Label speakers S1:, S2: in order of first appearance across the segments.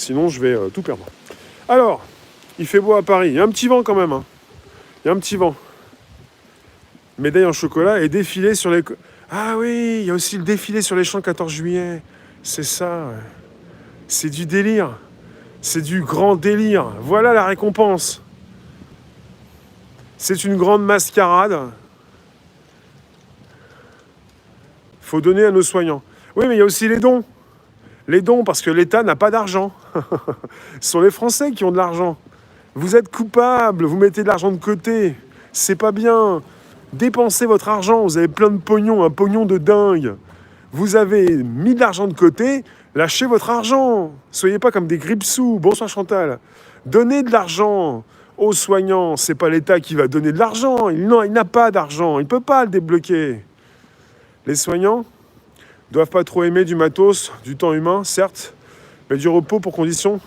S1: Sinon, je vais tout perdre. Alors, il fait beau à Paris. Il y a un petit vent quand même. Hein. Il y a un petit vent. Médaille en chocolat et défilé sur les... Ah oui, il y a aussi le défilé sur les champs le 14 juillet. C'est ça. Ouais. C'est du délire. C'est du grand délire. Voilà la récompense. C'est une grande mascarade. Faut donner à nos soignants. Oui, mais il y a aussi les dons. Les dons, parce que l'État n'a pas d'argent. Ce sont les Français qui ont de l'argent. Vous êtes coupables, vous mettez de l'argent de côté. C'est pas bien. Dépensez votre argent, vous avez plein de pognon, un pognon de dingue. Vous avez mis de l'argent de côté, lâchez votre argent. Soyez pas comme des grippe-sous. Bonsoir Chantal. Donnez de l'argent aux soignants. C'est pas l'État qui va donner de l'argent. Il n'a pas d'argent. Il ne peut pas le débloquer. Les soignants doivent pas trop aimer du matos, du temps humain, certes, mais du repos pour condition.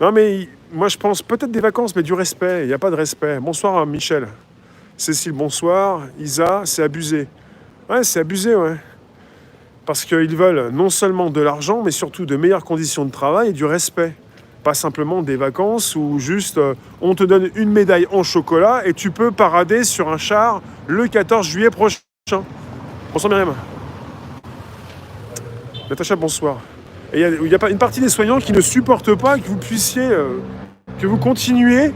S1: Non mais moi je pense peut-être des vacances, mais du respect. Il n'y a pas de respect. Bonsoir Michel. Cécile, bonsoir. Isa, c'est abusé. Ouais, c'est abusé, ouais. Parce qu'ils veulent non seulement de l'argent, mais surtout de meilleures conditions de travail et du respect. Pas simplement des vacances où juste on te donne une médaille en chocolat et tu peux parader sur un char le 14 juillet prochain. Bonsoir Myriam. Natacha, bonsoir. Et il y a pas une partie des soignants qui ne supportent pas que vous puissiez, que vous continuiez,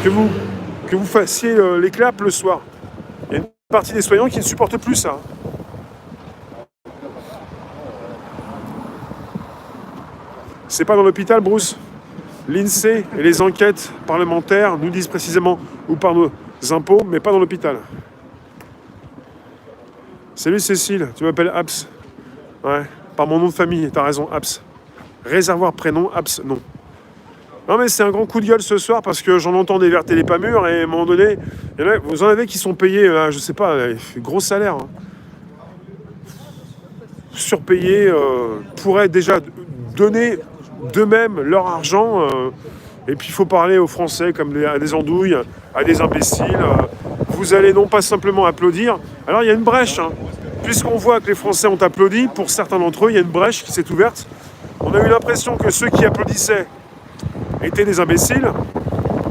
S1: que vous fassiez les claps le soir. Il y a une partie des soignants qui ne supportent plus ça. C'est pas dans l'hôpital, Bruce. L'INSEE et les enquêtes parlementaires nous disent précisément où par nos impôts, mais pas dans l'hôpital. Salut Cécile, tu m'appelles Abs. Ouais, par mon nom de famille, t'as raison, Abs. Réservoir prénom, Abs, non. Non mais c'est un grand coup de gueule ce soir parce que j'en entends des vertes et des pas mûres et à un moment donné, vous en avez qui sont payés, je sais pas, gros salaire. Hein. Surpayés, pourraient déjà donner d'eux-mêmes leur argent. Et puis il faut parler aux Français comme à des andouilles, à des imbéciles. Vous allez non pas simplement applaudir. Alors il y a une brèche. Hein. Puisqu'on voit que les Français ont applaudi, pour certains d'entre eux, il y a une brèche qui s'est ouverte. On a eu l'impression que ceux qui applaudissaient étaient des imbéciles.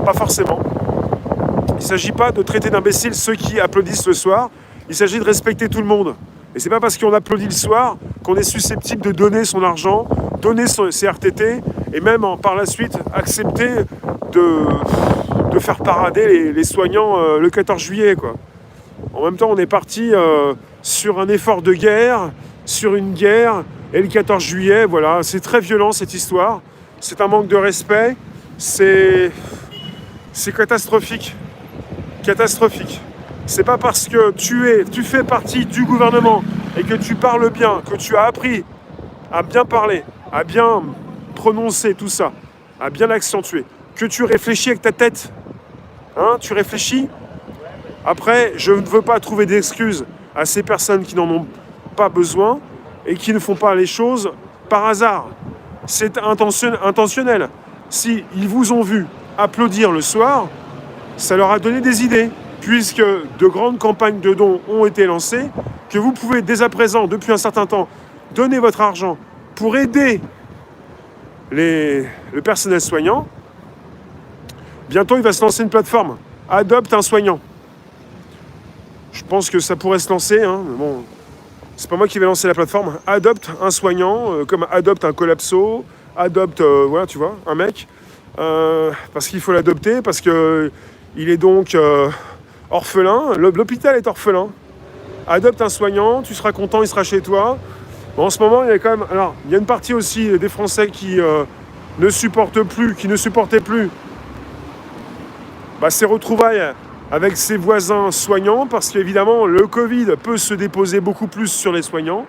S1: Pas forcément. Il ne s'agit pas de traiter d'imbéciles ceux qui applaudissent le soir. Il s'agit de respecter tout le monde. Et c'est pas parce qu'on applaudit le soir qu'on est susceptible de donner son argent, donner ses RTT, et même par la suite accepter de faire parader les soignants le 14 juillet. Quoi. En même temps, on est parti sur un effort de guerre, sur une guerre, et le 14 juillet, voilà, c'est très violent cette histoire. C'est un manque de respect, c'est catastrophique. Catastrophique. C'est pas parce que tu fais partie du gouvernement et que tu parles bien, que tu as appris à bien parler, à bien prononcer tout ça, à bien l'accentuer, que tu réfléchis avec ta tête. Hein, tu réfléchis. Après, je ne veux pas trouver d'excuses à ces personnes qui n'en ont pas besoin et qui ne font pas les choses par hasard. C'est intentionnel. Si ils vous ont vu applaudir le soir, ça leur a donné des idées. Puisque de grandes campagnes de dons ont été lancées, que vous pouvez dès à présent, depuis un certain temps, donner votre argent pour aider le personnel soignant. Bientôt, il va se lancer une plateforme. Adopte un soignant. Je pense que ça pourrait se lancer. Hein, mais bon, c'est pas moi qui vais lancer la plateforme. Adopte un soignant, comme adopte un collapso, adopte, voilà, tu vois, un mec. Parce qu'il faut l'adopter, parce que il est donc... orphelin, l'hôpital est orphelin. Adopte un soignant, tu seras content, il sera chez toi. Bon, en ce moment, il y a quand même... Alors, il y a une partie aussi des Français qui ne supportaient plus ces retrouvailles avec ses voisins soignants, parce qu'évidemment, le Covid peut se déposer beaucoup plus sur les soignants,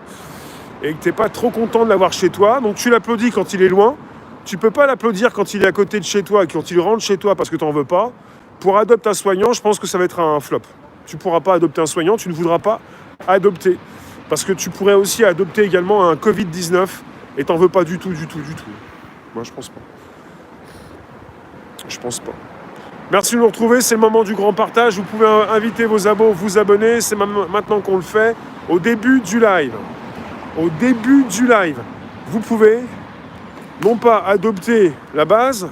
S1: et que tu n'es pas trop content de l'avoir chez toi, donc tu l'applaudis quand il est loin. Tu ne peux pas l'applaudir quand il est à côté de chez toi, quand il rentre chez toi parce que tu n'en veux pas. Pour adopter un soignant, je pense que ça va être un flop. Tu ne pourras pas adopter un soignant, tu ne voudras pas adopter. Parce que tu pourrais aussi adopter également un Covid-19 et tu n'en veux pas du tout. Moi, je pense pas. Je pense pas. Merci de nous retrouver, c'est le moment du grand partage. Vous pouvez inviter vos abos, vous abonner. C'est maintenant qu'on le fait, au début du live. au début du live. Vous pouvez non pas adopter la base,